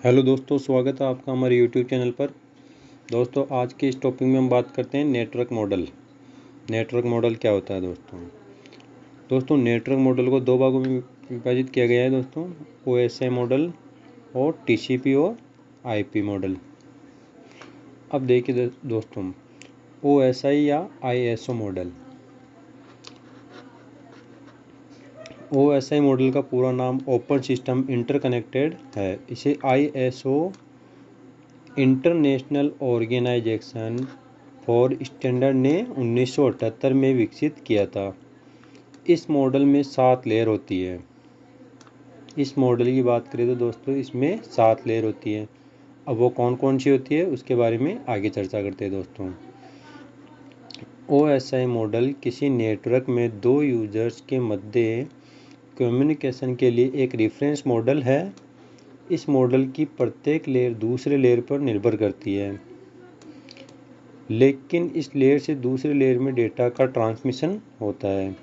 Hello दोस्तों, स्वागत है आपका हमारे यूट्यूब चैनल पर। दोस्तों, आज के इस टॉपिक में हम बात करते हैं नेटवर्क मॉडल। नेटवर्क मॉडल क्या होता है दोस्तों नेटवर्क मॉडल को दो भागों में विभाजित किया गया है दोस्तों, ओएसआई मॉडल और टीसीपी और आईपी मॉडल। अब देखिए दोस्तों, ओएसआई या आईएसओ मॉडल। ओएसआई मॉडल का पूरा नाम ओपन सिस्टम इंटरकनेक्टेड है। इसे ISO international organisation for standard ने 1978 में विकसित किया था। इस मॉडल में 7 लेयर होती है। इस मॉडल की बात करें तो दोस्तों इसमें 7 लेयर होती है। अब वो कौन कौन सी होती है उसके बारे में आगे चर्चा करते हैं दोस्तों। ओएसआई मॉडल किसी नेटवर्क में दो यूजर्स के मध्य कम्युनिकेशन के लिए एक रेफरेंस मॉडल है। इस मॉडल की प्रत्येक लेयर दूसरे लेयर पर निर्भर करती है, लेकिन इस लेयर से दूसरे लेयर में डेटा का ट्रांसमिशन होता है।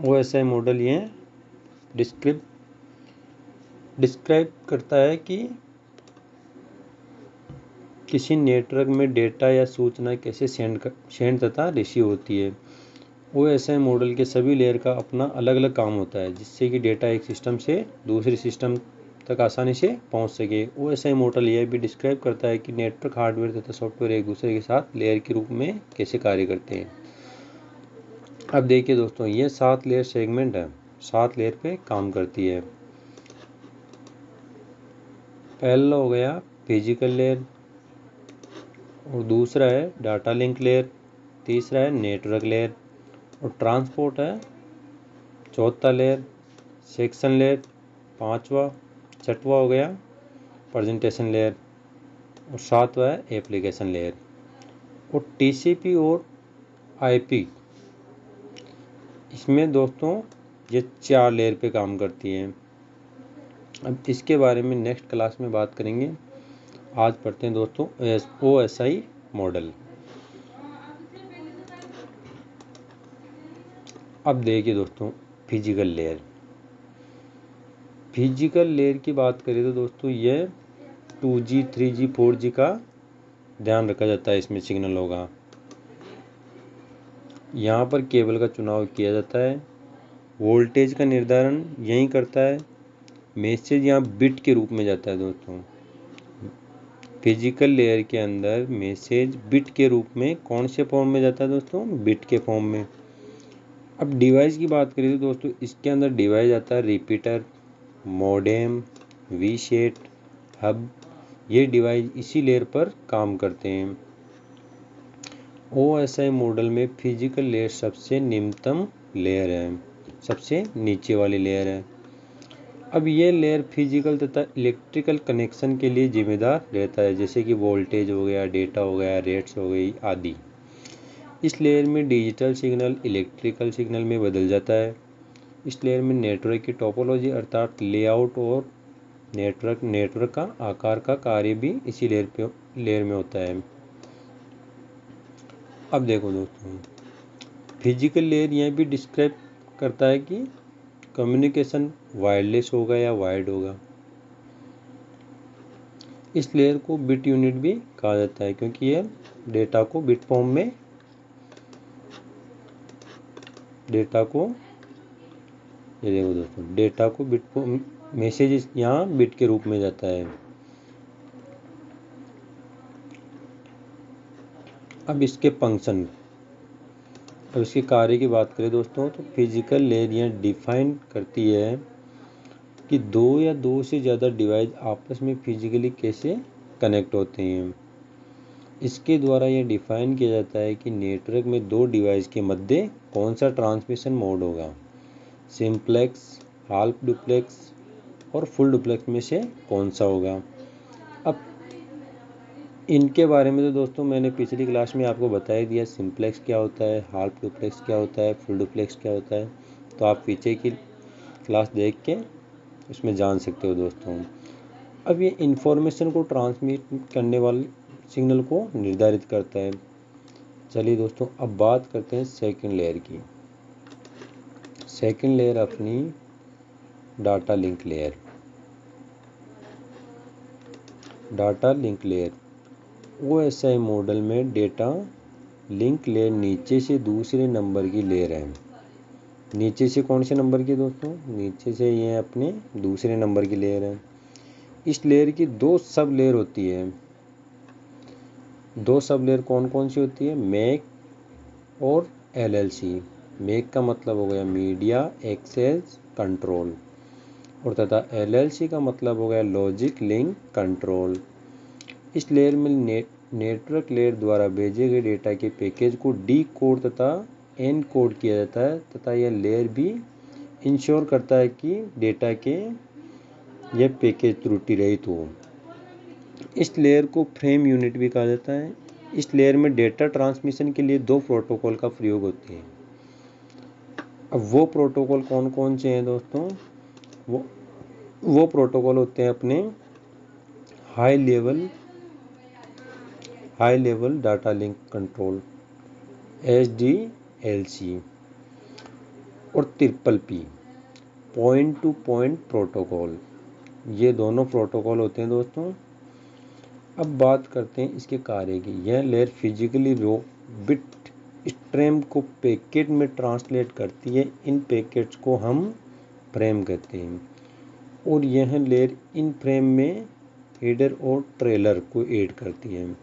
ओएसआई मॉडल ये डिस्क्राइब करता है कि किसी नेटवर्क में डेटा या सूचना कैसे सेंड तथा रिसीव होती है। ओएसआई मॉडल के सभी लेयर का अपना अलग अलग काम होता है, जिससे कि डेटा एक सिस्टम से दूसरे सिस्टम तक आसानी से पहुंच सके। ओएसआई मॉडल यह भी डिस्क्राइब करता है कि नेटवर्क हार्डवेयर तथा सॉफ्टवेयर एक दूसरे के साथ लेयर के रूप में कैसे कार्य करते हैं। अब देखिए दोस्तों, ये 7 लेयर सेगमेंट है, 7 लेयर पे काम करती है। पहला हो गया फिजिकल लेयर, और दूसरा है डाटा लिंक लेयर, तीसरा है नेटवर्क लेयर, और ट्रांसपोर्ट है चौथा लेयर, सेक्शन लेयर पांचवा, छठवा हो गया प्रेजेंटेशन लेयर, और सातवा है एप्लीकेशन लेयर। और टीसीपी और आईपी, इसमें दोस्तों ये 4 लेयर पे काम करती हैं। अब इसके बारे में नेक्स्ट क्लास में बात करेंगे। आज पढ़ते हैं दोस्तों ओएसआई मॉडल। अब देखिए दोस्तों, फिजिकल लेयर। फिजिकल लेयर की बात करें तो दोस्तों यह 2G 3G 4G का ध्यान रखा जाता है। इसमें सिग्नल होगा, यहाँ पर केबल का चुनाव किया जाता है, वोल्टेज का निर्धारण यहीं करता है, मैसेज यहाँ बिट के रूप में जाता है दोस्तों। फिजिकल लेयर के अंदर मैसेज बिट के रूप में कौन से फॉर्म में जाता है दोस्तों? बिट के फॉर्म में। अब डिवाइस की बात करें तो दोस्तों इसके अंदर डिवाइस आता है रिपीटर, मॉडेम, वीसेट, हब। ये डिवाइस इसी लेयर पर काम करते हैं। ओएसआई मॉडल में फिजिकल लेयर सबसे निम्नतम लेयर है, सबसे नीचे वाली लेयर है। अब ये लेयर फिजिकल तथा इलेक्ट्रिकल कनेक्शन के लिए जिम्मेदार रहता है, जैसे कि वोल्टेज हो गया, डेटा हो गया, रेट्स हो गई आदि। इस लेयर में डिजिटल सिग्नल इलेक्ट्रिकल सिग्नल में बदल जाता है। इस लेयर में नेटवर्क की टोपोलॉजी अर्थात लेआउट और नेटवर्क का आकार का कार्य भी इसी लेयर में होता है। अब देखो दोस्तों, फिजिकल लेयर यह भी डिस्क्राइब करता है कि कम्युनिकेशन वायरलेस होगा या वायर्ड होगा। इस लेयर को बिट यूनिट भी कहा जाता है, क्योंकि यह डेटा को बिट फॉर्म में ये देखो दोस्तों, डेटा को बिट फॉर्म मैसेज यहाँ बिट के रूप में जाता है। अब इसके फंक्शन, अब इसके कार्य की बात करें दोस्तों तो फिजिकल लेयर यह डिफाइन करती है कि दो या दो से ज़्यादा डिवाइस आपस में फिजिकली कैसे कनेक्ट होते हैं। इसके द्वारा यह डिफाइन किया जाता है कि नेटवर्क में दो डिवाइस के मध्य कौन सा ट्रांसमिशन मोड होगा, सिंप्लेक्स, हाफ डुप्लेक्स और फुल डुप्लेक्स में से कौन सा होगा। अब इनके बारे में तो दोस्तों मैंने पिछली क्लास में आपको बता ही दिया, सिंप्लेक्स क्या होता है, हाफ डुप्लेक्स क्या होता है, फुल डुप्लेक्स क्या होता है। तो आप पीछे की क्लास देख के उसमें जान सकते हो दोस्तों। अब ये इंफॉर्मेशन को ट्रांसमिट करने वाले सिग्नल को निर्धारित करता है। चलिए दोस्तों, अब बात करते हैं सेकंड लेयर की। सेकंड लेयर अपनी data link layer. Data link layer OSI model में डेटा लिंक लेयर नीचे से दूसरे नंबर की लेयर है। नीचे से कौन से नंबर की दोस्तों? नीचे से ये अपने दूसरे नंबर की लेयर है। इस लेयर की दो सब लेयर होती है। दो सब लेयर कौन कौन सी होती है? मैक और LLC। मैक का मतलब हो गया मीडिया एक्सेस कंट्रोल, और तथा LLC का मतलब हो गया लॉजिक लिंक कंट्रोल। इस लेयर में नेटवर्क लेयर द्वारा भेजे गए डेटा के पैकेज को डी कोड तथा एन कोड किया जाता है, तथा यह लेयर भी इंश्योर करता है कि डेटा के यह पैकेज त्रुटि रहित हो। इस लेयर को फ्रेम यूनिट भी कहा जाता है। इस लेयर में डेटा ट्रांसमिशन के लिए दो प्रोटोकॉल का प्रयोग होते हैं। अब वो प्रोटोकॉल कौन कौन से हैं दोस्तों? वो प्रोटोकॉल होते हैं अपने high level data link control HDLC और PPP point two point protocol. ये दोनों प्रोटोकॉल होते हैं दोस्तों। अब बात करते हैं इसके कार्य की। यह लेयर फिजिकली रो बिट स्ट्रीम को पैकेट में ट्रांसलेट करती है। इन पैकेट्स को हम फ्रेम कहते हैं, और यह लेयर इन फ्रेम में हेडर और ट्रेलर को ऐड करती है।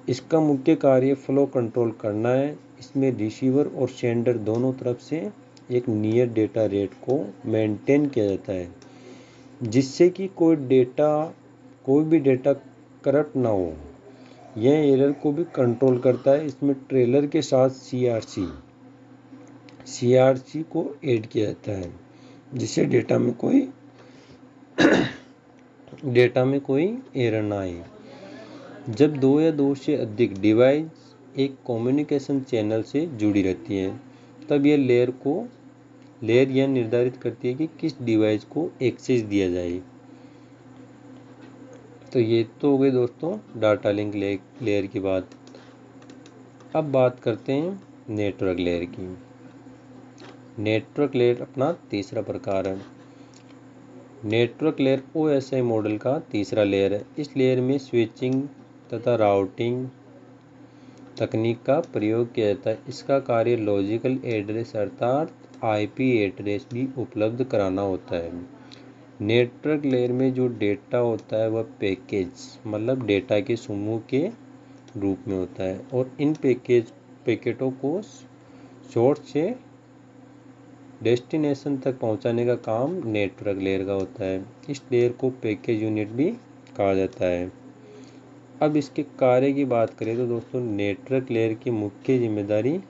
इसका मुख्य कार्य फ्लो कंट्रोल करना है। इसमें रिसीवर और सेंडर दोनों तरफ से एक नियर डेटा रेट को मेंटेन किया जाता है, जिससे कि कोई भी डेटा करप्ट ना हो। यह एरर को भी कंट्रोल करता है। इसमें ट्रेलर के साथ CRC को ऐड किया जाता है, जिससे डेटा में कोई एरर ना आए। जब दो या दो से अधिक डिवाइस एक कम्युनिकेशन चैनल से जुड़ी रहती हैं, तब यह लेयर यह निर्धारित करती है कि किस डिवाइस को एक्सेस दिया जाए। तो ये तो हो गई दोस्तों डाटा लिंक लेयर की बात। अब बात करते हैं नेटवर्क लेयर की। नेटवर्क लेयर अपना तीसरा प्रकार है। नेटवर्क लेयर OSI मॉडल का तीसरा लेयर है। इस लेयर में स्विचिंग तथा राउटिंग तकनीक का प्रयोग किया जाता है। इसका कार्य लॉजिकल एड्रेस अर्थात IP एड्रेस भी उपलब्ध कराना होता है। नेटवर्क लेयर में जो डेटा होता है वह पैकेज मतलब डेटा के समूह के रूप में होता है, और इन पैकेटों को सोर्स से डेस्टिनेशन तक पहुंचाने का काम नेटवर्क लेयर का होता है। इस लेयर को पैकेज यूनिट भी कहा जाता है। अब इसके कार्य की बात करें तो दोस्तों, नेटवर्क लेयर की मुख्य जिम्मेदारी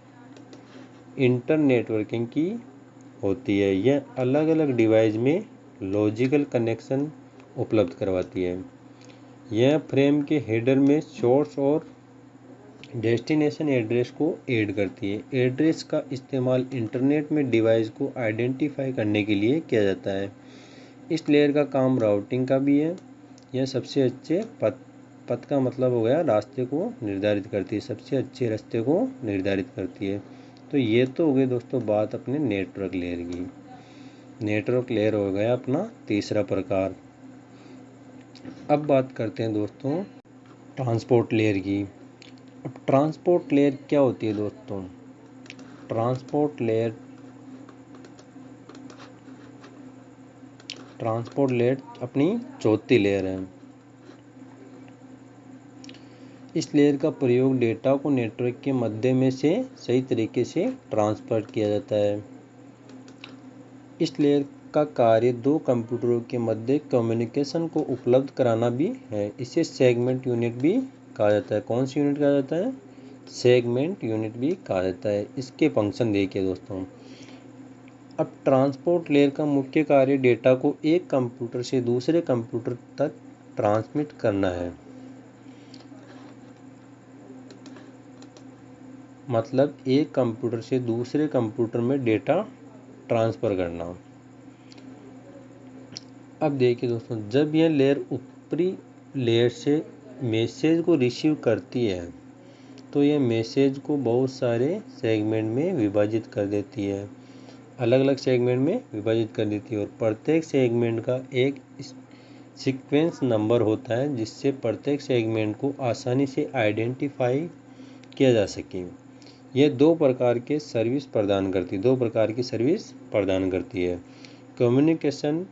इंटरनेटवर्किंग की होती है। यह अलग अलग डिवाइस में लॉजिकल कनेक्शन उपलब्ध करवाती है। यह फ्रेम के हेडर में सोर्स और डेस्टिनेशन एड्रेस को ऐड करती है। एड्रेस का इस्तेमाल इंटरनेट में डिवाइस को आइडेंटिफाई करने के लिए किया जाता है। इस लेयर का काम राउटिंग का भी है। यह सबसे अच्छे पथ का मतलब हो गया रास्ते को निर्धारित करती है, सबसे अच्छे रास्ते को निर्धारित करती है। तो ये तो हो गई दोस्तों बात अपने नेटवर्क लेयर की। नेटवर्क लेयर हो गया अपना तीसरा प्रकार। अब बात करते हैं दोस्तों ट्रांसपोर्ट लेयर की। अब ट्रांसपोर्ट लेयर क्या होती है दोस्तों? ट्रांसपोर्ट लेयर अपनी चौथी लेयर है। इस लेयर का प्रयोग डेटा को नेटवर्क के मध्य में से सही तरीके से ट्रांसफर किया जाता है। इस लेयर का कार्य दो कंप्यूटरों के मध्य कम्युनिकेशन को उपलब्ध कराना भी है। इसे सेगमेंट यूनिट भी कहा जाता है। कौन सी यूनिट कहा जाता है? सेगमेंट यूनिट भी कहा जाता है। इसके फंक्शन देखिए दोस्तों। अब ट्रांसपोर्ट लेयर का मुख्य कार्य डेटा को एक कंप्यूटर से दूसरे कंप्यूटर तक ट्रांसमिट करना है। मतलब एक कंप्यूटर से दूसरे कंप्यूटर में डेटा ट्रांसफ़र करना। अब देखिए दोस्तों, जब यह लेयर ऊपरी लेयर से मैसेज को रिसीव करती है, तो ये मैसेज को बहुत सारे सेगमेंट में विभाजित कर देती है, अलग अलग सेगमेंट में विभाजित कर देती है। और प्रत्येक सेगमेंट का एक सीक्वेंस नंबर होता है जिससे प्रत्येक सेगमेंट को आसानी से आइडेंटिफाई किया जा सके। यह दो प्रकार की सर्विस प्रदान करती है, कम्युनिकेशन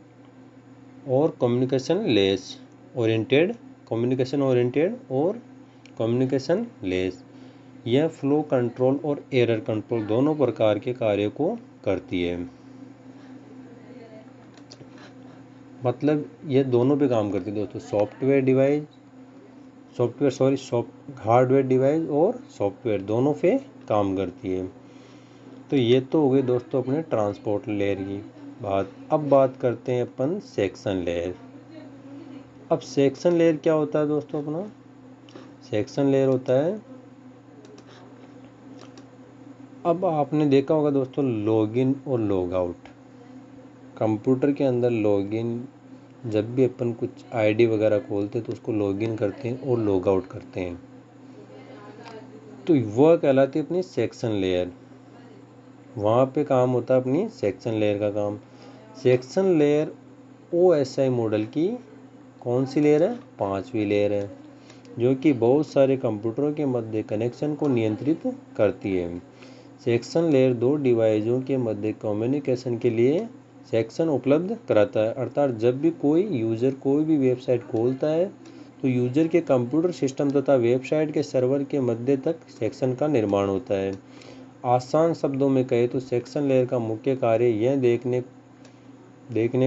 ओरिएंटेड और कम्युनिकेशन लेस। यह फ्लो कंट्रोल और एरर कंट्रोल दोनों प्रकार के कार्य को करती है। मतलब यह दोनों पे काम करती है दोस्तों, हार्डवेयर डिवाइस और सॉफ्टवेयर दोनों पे काम करती है। तो ये तो हो गई दोस्तों अपने ट्रांसपोर्ट लेयर की बात। अब बात करते हैं अपन सेक्शन लेयर। अब सेक्शन लेयर क्या होता है दोस्तों? अपना सेक्शन लेयर होता है, अब आपने देखा होगा दोस्तों लॉगिन और लॉग आउट। कंप्यूटर के अंदर लॉगिन, जब भी अपन कुछ आईडी वगैरह खोलते हैं तो उसको लॉगिन करते हैं और लॉग आउट करते हैं, तो वह कहलाती है अपनी सेक्शन लेयर। वहाँ पे काम होता है अपनी सेक्शन लेयर का काम। सेक्शन लेयर OSI मॉडल की कौन सी लेयर है? 5वीं लेयर है, जो कि बहुत सारे कंप्यूटरों के मध्य कनेक्शन को नियंत्रित करती है। सेक्शन लेयर दो डिवाइसों के मध्य कम्युनिकेशन के लिए सेक्शन उपलब्ध कराता है। अर्थात जब भी कोई यूज़र कोई भी वेबसाइट खोलता है तो यूज़र के कंप्यूटर सिस्टम तथा वेबसाइट के सर्वर के मध्य तक सेक्शन का निर्माण होता है। आसान शब्दों में कहे तो सेक्शन लेयर का मुख्य कार्य यह देखने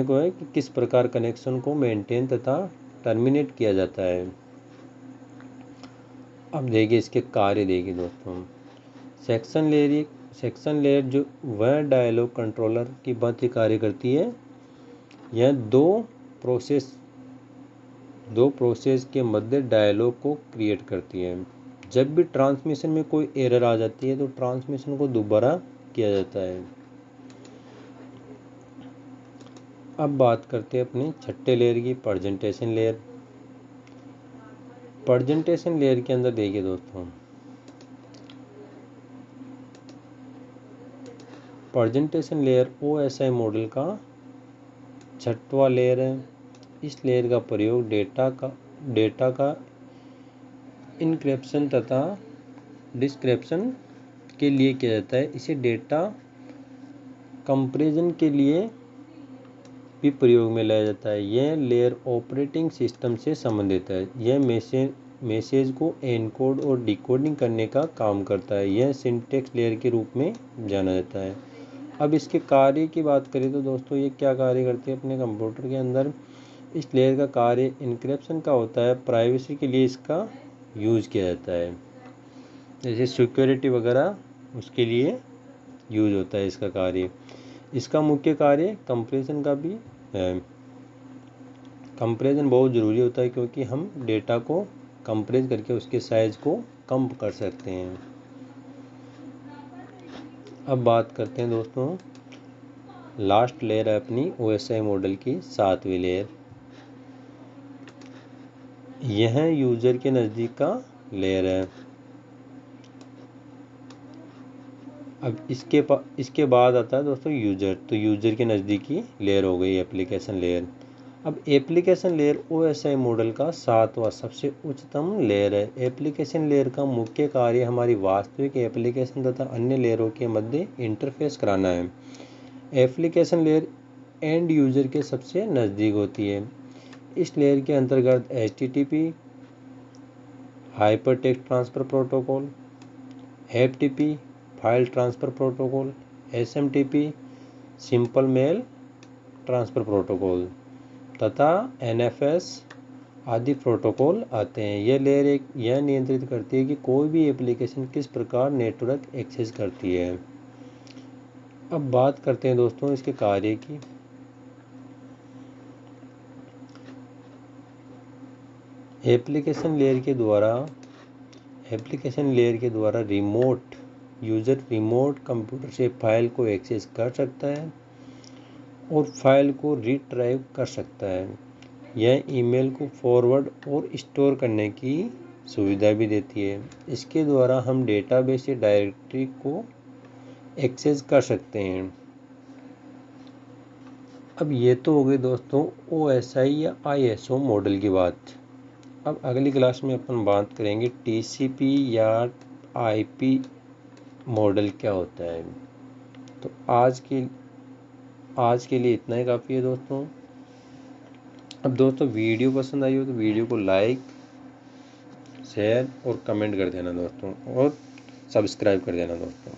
को है कि किस प्रकार कनेक्शन को मेंटेन तथा टर्मिनेट किया जाता है। अब देखिए इसके कार्य देखिए दोस्तों। सेक्शन लेयर जो वह डायलॉग कंट्रोलर की भांति कार्य करती है। यह दो प्रोसेस के मध्य डायलॉग को क्रिएट करती है। जब भी ट्रांसमिशन में कोई एरर आ जाती है तो ट्रांसमिशन को दोबारा किया जाता है। अब बात करते हैं अपनी छठे लेयर की, प्रेजेंटेशन लेयर। प्रेजेंटेशन लेयर के अंदर देखिए दोस्तों, प्रेजेंटेशन लेयर OSI मॉडल का छठवां लेयर है। इस लेयर का प्रयोग डेटा का इनक्रिप्शन तथा डिस्क्रिप्शन के लिए किया जाता है। इसे डेटा कंप्रेशन के लिए भी प्रयोग में लाया जाता है। यह लेयर ऑपरेटिंग सिस्टम से संबंधित है। यह मैसेज को एनकोड और डिकोडिंग करने का काम करता है। यह सिंटैक्स लेयर के रूप में जाना जाता है। अब इसके कार्य की बात करें तो दोस्तों ये क्या कार्य करती है अपने कंप्यूटर के अंदर? इस लेयर का कार्य इनक्रिप्शन का होता है। प्राइवेसी के लिए इसका यूज़ किया जाता है, जैसे सिक्योरिटी वगैरह उसके लिए यूज होता है इसका कार्य। इसका मुख्य कार्य कंप्रेशन का भी है। कंप्रेशन बहुत ज़रूरी होता है क्योंकि हम डेटा को कंप्रेस करके उसके साइज को कम कर सकते हैं। अब बात करते हैं दोस्तों लास्ट लेयर है अपनी OSI मॉडल की 7वीं लेयर। यह यूज़र के नज़दीक का लेयर है। अब इसके बाद आता है दोस्तों यूज़र। तो यूज़र के नज़दीकी लेयर हो गई एप्लीकेशन लेयर। अब एप्लीकेशन लेयर OSI मॉडल का 7वां सबसे उच्चतम लेयर है। एप्लीकेशन लेयर का मुख्य कार्य हमारी वास्तविक एप्लीकेशन तथा अन्य लेयरों के मध्य इंटरफेस कराना है। एप्लीकेशन लेयर एंड यूज़र के सबसे नज़दीक होती है। इस लेयर के अंतर्गत HTTP hyper text transfer protocol, FTP file transfer protocol, SMTP simple mail transfer protocol तथा NFS आदि प्रोटोकॉल आते हैं। यह लेयर यह नियंत्रित करती है कि कोई भी एप्लीकेशन किस प्रकार नेटवर्क एक्सेस करती है। अब बात करते हैं दोस्तों इसके कार्य की। एप्लीकेशन लेयर के द्वारा यूज़र रिमोट कंप्यूटर से फाइल को एक्सेस कर सकता है और फाइल को रिट्राइव कर सकता है। यह ईमेल को फॉरवर्ड और स्टोर करने की सुविधा भी देती है। इसके द्वारा हम डेटाबेस या डायरेक्टरी को एक्सेस कर सकते हैं। अब ये तो हो गई दोस्तों OSI या ISO मॉडल की बात। अब अगली क्लास में अपन बात करेंगे TCP या IP मॉडल क्या होता है। तो आज के लिए इतना ही काफ़ी है दोस्तों। अब दोस्तों वीडियो पसंद आई हो तो वीडियो को लाइक, शेयर और कमेंट कर देना दोस्तों, और सब्सक्राइब कर देना दोस्तों।